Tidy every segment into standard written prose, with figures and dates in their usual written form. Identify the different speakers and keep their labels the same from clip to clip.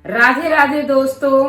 Speaker 1: राधे राधे दोस्तों।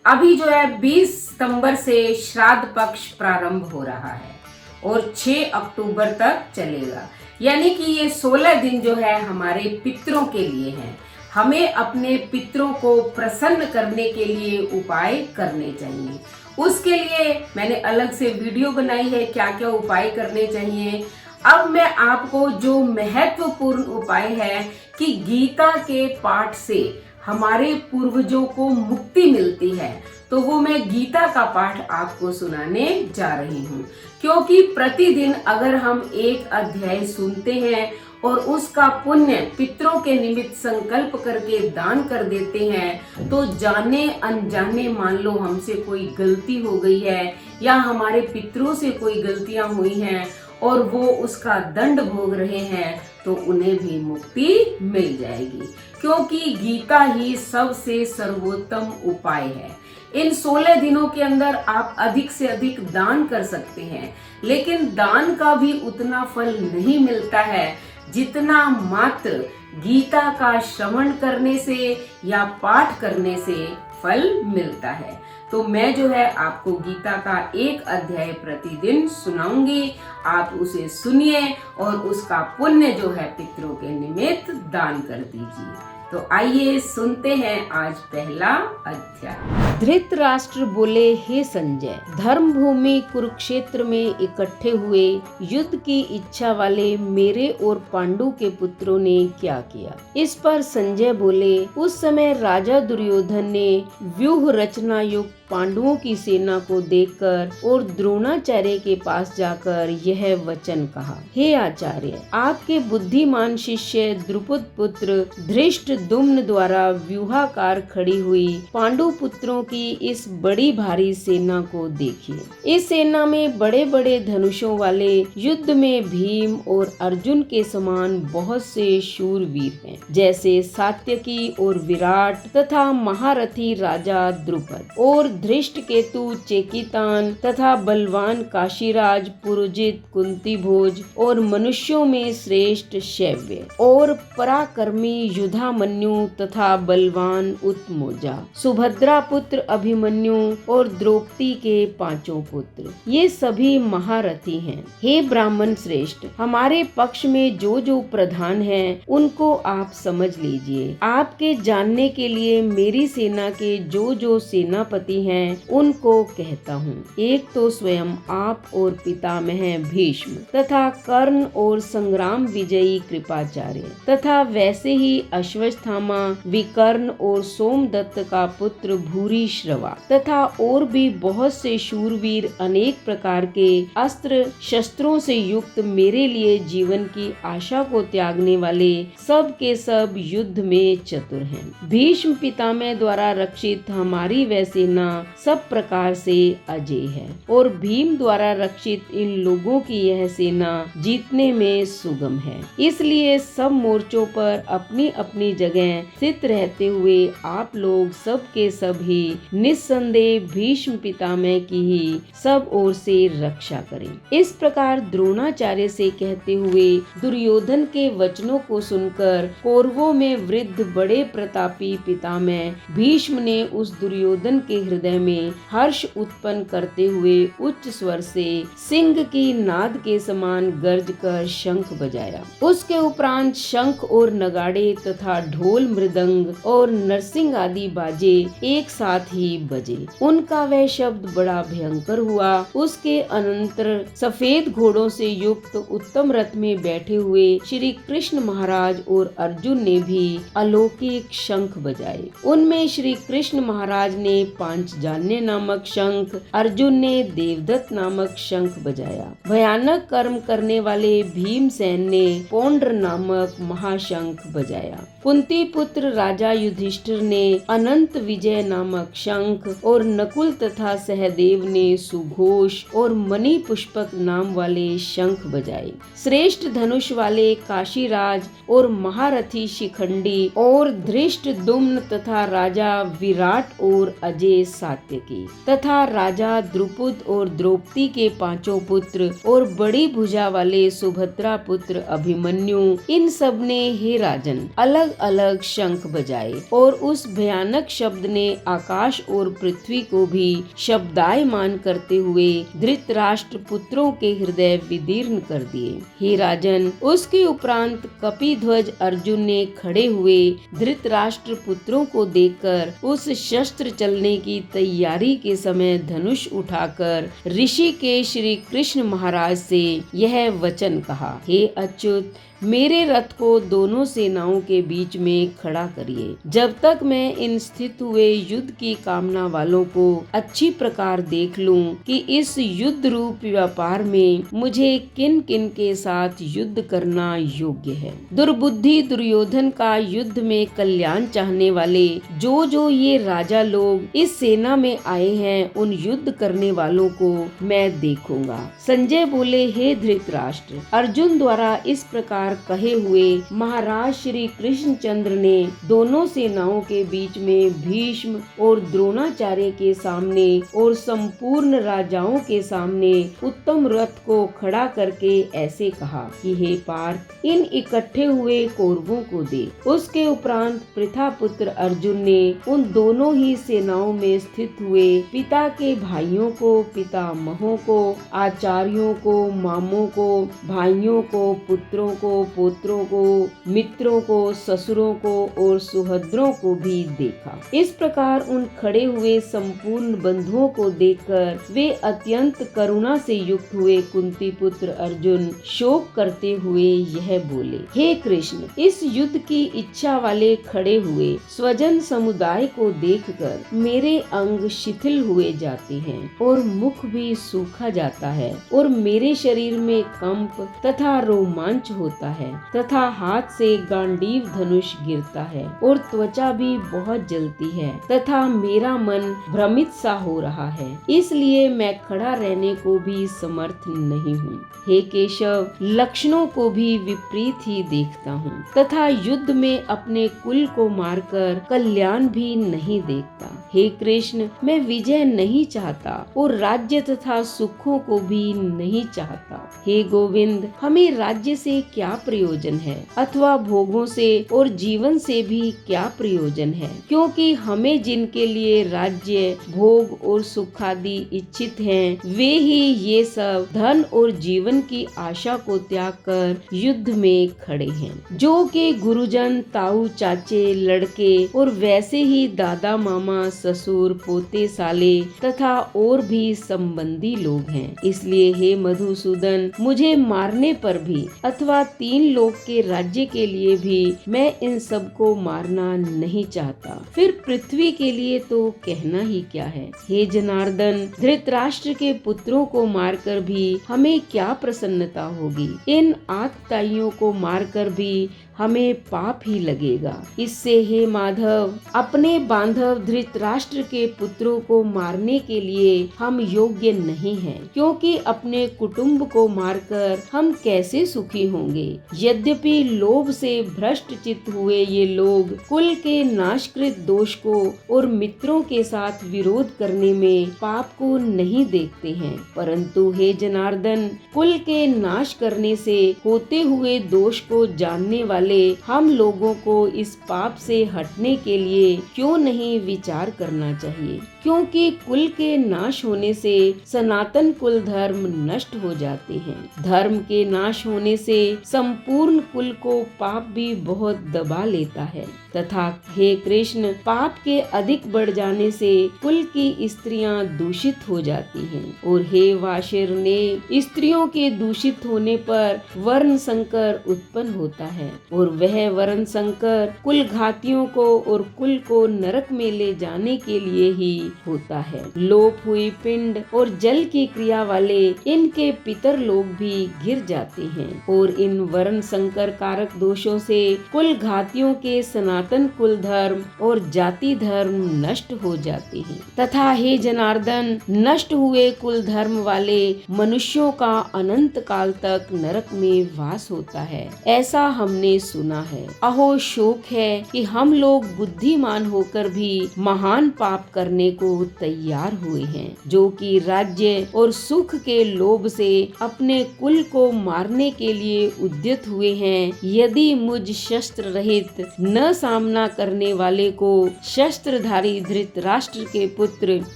Speaker 1: अभी जो है 20 सितंबर से श्राद्ध पक्ष प्रारंभ हो रहा है और 6 अक्टूबर तक चलेगा। यानी कि ये 16 दिन जो है हमारे पितरों के लिए हैं। हमें अपने पितरों को प्रसन्न करने के लिए उपाय करने चाहिए। उसके लिए मैंने अलग से वीडियो बनाई है, क्या क्या उपाय करने चाहिए। अब मैं आपको जो महत्वपूर्ण उपाय है कि गीता के पाठ से हमारे पूर्वजों को मुक्ति मिलती है, तो वो मैं गीता का पाठ आपको सुनाने जा रही हूँ। क्योंकि प्रतिदिन अगर हम एक अध्याय सुनते हैं और उसका पुण्य पितरों के निमित्त संकल्प करके दान कर देते हैं, तो जाने अनजाने मान लो हमसे कोई गलती हो गई है या हमारे पितरों से कोई गलतियां हुई हैं और वो उसका दंड भोग रहे हैं, तो उन्हें भी मुक्ति मिल जाएगी। क्योंकि गीता ही सबसे सर्वोत्तम उपाय है। इन 16 दिनों के अंदर आप अधिक से अधिक दान कर सकते हैं, लेकिन दान का भी उतना फल नहीं मिलता है जितना मात्र गीता का श्रवण करने से या पाठ करने से फल मिलता है। तो मैं जो है आपको गीता का एक अध्याय प्रतिदिन सुनाऊंगी। आप उसे सुनिए और उसका पुण्य जो है पितरों के निमित्त दान कर दीजिए। तो आइए सुनते हैं आज पहला अध्याय। धृतराष्ट्र बोले, हे संजय, धर्म भूमि कुरुक्षेत्र में इकट्ठे हुए युद्ध की इच्छा वाले मेरे और पांडु के पुत्रों ने क्या किया। इस पर संजय बोले, उस समय राजा दुर्योधन ने व्यूह रचना युक्त पांडवों की सेना को देखकर और द्रोणाचार्य के पास जाकर यह वचन कहा, हे आचार्य, आपके बुद्धिमान शिष्य द्रुपद पुत्र धृष्टद्युम्न द्वारा व्यूहाकार खड़ी हुई पांडु पुत्रों की इस बड़ी भारी सेना को देखिए। इस सेना में बड़े बड़े धनुषों वाले युद्ध में भीम और अर्जुन के समान बहुत से शूरवीर हैं, जैसे सात्यकी और विराट तथा महारथी राजा द्रुपद और धृष्ट केतु चेकितान तथा बलवान काशीराज पुरोजित कुंती भोज और मनुष्यों में श्रेष्ठ शैव्य और पराक्रमी युधामन्यु तथा बलवान उत्मोजा, सुभद्रा पुत्र अभिमन्यु और द्रौपदी के 5 पुत्र, ये सभी महारथी हैं। हे ब्राह्मण श्रेष्ठ, हमारे पक्ष में जो जो प्रधान हैं उनको आप समझ लीजिए। आपके जानने के लिए मेरी सेना के जो जो सेनापति हैं उनको कहता हूँ। एक तो स्वयं आप और पितामह भीष्म तथा कर्ण और संग्राम विजयी कृपाचार्य तथा वैसे ही अश्वत्थामा, विकर्ण और सोमदत्त का पुत्र भूरिश्रवा तथा और भी बहुत से शूरवीर अनेक प्रकार के अस्त्र शस्त्रों से युक्त मेरे लिए जीवन की आशा को त्यागने वाले सब के सब युद्ध में चतुर हैं। भीष्म पितामह द्वारा रक्षित हमारी वह सेना सब प्रकार से अजय है और भीम द्वारा रक्षित इन लोगों की यह सेना जीतने में सुगम है। इसलिए सब मोर्चों पर अपनी अपनी जगह स्थित रहते हुए आप लोग सब के सब ही निस्संदेह भीष्म पितामह की ही सब ओर से रक्षा करें। इस प्रकार द्रोणाचार्य से कहते हुए दुर्योधन के वचनों को सुनकर कौरवों में वृद्ध बड़े प्रतापी पितामह भीष्म ने उस दुर्योधन के हृदय में हर्ष उत्पन्न करते हुए उच्च स्वर से सिंह की नाद के समान गर्ज कर शंख बजाया। उसके उपरांत शंख और नगाड़े तथा ढोल मृदंग और नरसिंह आदि बाजे एक साथ ही बजे। उनका वह शब्द बड़ा भयंकर हुआ। उसके अनंतर सफेद घोड़ों से युक्त उत्तम रथ में बैठे हुए श्री कृष्ण महाराज और अर्जुन ने भी अलौकिक शंख बजाए। उनमें श्री कृष्ण महाराज ने पांचजन्य नामक शंख, अर्जुन ने देवदत्त नामक शंख बजाया। भयानक कर्म करने वाले भीमसेन ने पौंड्र नामक महाशंख बजाया। कुंती पुत्र राजा युधिष्ठिर ने अनंत विजय नामक शंख और नकुल तथा सहदेव ने सुघोष और मणि पुष्पक नाम वाले शंख बजाए। श्रेष्ठ धनुष वाले काशीराज और महारथी शिखंडी और धृष्टद्युम्न तथा राजा विराट और अजय सात्यकी तथा राजा द्रुपद और द्रौपदी के 5 पुत्र और बड़ी भुजा वाले सुभद्रा पुत्र अभिमन्यु, इन सब ने हे राजन अलग अलग शंख बजाए और उस भयानक शब्द ने आकाश और पृथ्वी को भी शब्दायमान करते हुए धृतराष्ट्र पुत्रों के हृदय विदीर्ण कर दिए। हे राजन, उसके उपरांत कपिध्वज अर्जुन ने खड़े हुए धृतराष्ट्र पुत्रों को देखकर उस शस्त्र चलने की तैयारी के समय धनुष उठाकर ऋषिकेश श्री कृष्ण महाराज से यह वचन कहा, हे अच्युत, मेरे रथ को दोनों सेनाओं के बीच में खड़ा करिए। जब तक मैं इन स्थित हुए युद्ध की कामना वालों को अच्छी प्रकार देख लूं कि इस युद्ध रूप व्यापार में मुझे किन किन के साथ युद्ध करना योग्य है। दुर्बुद्धि दुर्योधन का युद्ध में कल्याण चाहने वाले जो ये राजा लोग इस सेना में आए हैं, उन युद्ध करने वालों को मैं देखूंगा। संजय बोले, हे धृतराष्ट्र, अर्जुन द्वारा इस प्रकार कहे हुए महाराज श्री कृष्णचंद्र ने दोनों सेनाओं के बीच में भीष्म और द्रोणाचार्य के सामने और संपूर्ण राजाओं के सामने उत्तम रथ को खड़ा करके ऐसे कहा कि हे पार्थ, इन इकट्ठे हुए कौरवों को दे। उसके उपरांत पृथापुत्र अर्जुन ने उन दोनों ही सेनाओं में स्थित हुए पिता के भाइयों को, पितामहों को, आचार्यों को, मामों को, भाइयों को, पुत्रों को, पुत्रों को, मित्रों को, ससुरों को और सुहद्रों को भी देखा। इस प्रकार उन खड़े हुए संपूर्ण बंधुओं को देखकर वे अत्यंत करुणा से युक्त हुए कुंती पुत्र अर्जुन शोक करते हुए यह बोले, हे कृष्ण, इस युद्ध की इच्छा वाले खड़े हुए स्वजन समुदाय को देखकर मेरे अंग शिथिल हुए जाते हैं और मुख भी सूखा जाता है और मेरे शरीर में कंप तथा रोमांच होता है तथा हाथ से गांडीव धनुष गिरता है और त्वचा भी बहुत जलती है तथा मेरा मन भ्रमित सा हो रहा है, इसलिए मैं खड़ा रहने को भी समर्थ नहीं हूँ। हे केशव, लक्षणों को भी विपरीत ही देखता हूँ तथा युद्ध में अपने कुल को मारकर कल्याण भी नहीं देखता। हे कृष्ण, मैं विजय नहीं चाहता और राज्य तथा सुखों को भी नहीं चाहता। हे गोविंद, हमें राज्य से क्या प्रयोजन है अथवा भोगों से और जीवन से भी क्या प्रयोजन है, क्योंकि हमें जिनके लिए राज्य, भोग और सुख आदि इच्छित हैं, वे ही ये सब धन और जीवन की आशा को त्याग कर युद्ध में खड़े हैं। जो के गुरुजन, ताऊ, चाचे, लड़के और वैसे ही दादा, मामा, ससुर, पोते, साले तथा और भी संबंधी लोग हैं। इसलिए हे मधुसूदन, मुझे मारने पर भी अथवा 3 लोक के राज्य के लिए भी मैं इन सब को मारना नहीं चाहता। फिर पृथ्वी के लिए तो कहना ही क्या है। हे जनार्दन, धृतराष्ट्र के पुत्रों को मारकर भी हमें क्या प्रसन्नता होगी। इन आतताइयों को मारकर भी हमें पाप ही लगेगा। इससे हे माधव, अपने बांधव धृतराष्ट्र के पुत्रों को मारने के लिए हम योग्य नहीं हैं, क्योंकि अपने कुटुंब को मारकर हम कैसे सुखी होंगे। यद्यपि लोभ से भ्रष्ट चित्त हुए ये लोग कुल के नाशकृत दोष को और मित्रों के साथ विरोध करने में पाप को नहीं देखते हैं, परंतु हे जनार्दन, कुल के नाश करने से होते हुए दोष को जानने वाले हम लोगों को इस पाप से हटने के लिए क्यों नहीं विचार करना चाहिए, क्योंकि कुल के नाश होने से सनातन कुल धर्म नष्ट हो जाते हैं। धर्म के नाश होने से संपूर्ण कुल को पाप भी बहुत दबा लेता है तथा हे कृष्ण, पाप के अधिक बढ़ जाने से कुल की स्त्रियां दूषित हो जाती हैं और हे वाशिर ने स्त्रियों के दूषित होने पर वर्ण संकर उत्पन्न होता है और वह वर्ण संकर कुल घातियों को और कुल को नरक में ले जाने के लिए ही होता है। लोप हुई पिंड और जल की क्रिया वाले इनके पितर लोग भी गिर जाते हैं और इन वर्ण संकर कारक दोषों से कुल घातियों के सनातन कुल धर्म और जाति धर्म नष्ट हो जाते हैं तथा हे जनार्दन, नष्ट हुए कुल धर्म वाले मनुष्यों का अनंत काल तक नरक में वास होता है, ऐसा हमने
Speaker 2: सुना है। अहो शोक है कि हम लोग बुद्धिमान होकर भी महान पाप करने को तैयार हुए हैं, जो कि राज्य और सुख के लोभ से अपने कुल को मारने के लिए उद्यत हुए हैं। यदि मुझ शस्त्र रहित न सामना करने वाले को शस्त्रधारी धृतराष्ट्र के पुत्र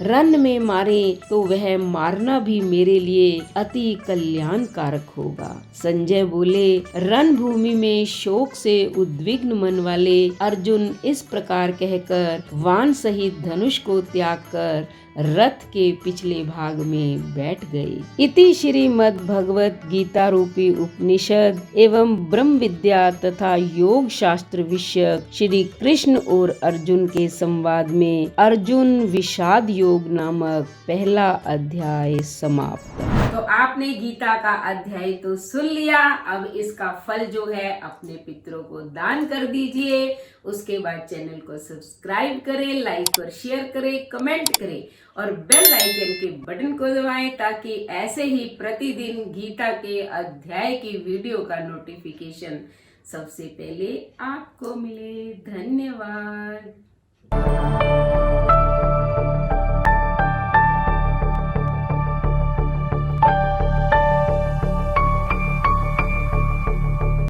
Speaker 2: रण में मारे तो वह मारना भी मेरे लिए अति कल्याणकारक होगा। संजय बोले, रणभूमि में शोक से उद्विग्न मन वाले अर्जुन इस प्रकार कहकर वाण सहित धनुष को त्याग कर रथ के पिछले भाग में बैठ गए। इति श्रीमद् भगवत गीता रूपी उपनिषद एवं ब्रह्म विद्या तथा योग शास्त्र विषयक श्री कृष्ण और अर्जुन के संवाद में अर्जुन विषाद योग नामक पहला अध्याय समाप्त।
Speaker 1: तो आपने गीता का अध्याय तो सुन लिया। अब इसका फल जो है अपने पितरों को दान कर दीजिए। उसके बाद चैनल को सब्सक्राइब करें, लाइक और शेयर करें, कमेंट करें और बेल आइकन के बटन को दबाएं ताकि ऐसे ही प्रतिदिन गीता के अध्याय की वीडियो का नोटिफिकेशन सबसे पहले आपको मिले। धन्यवाद।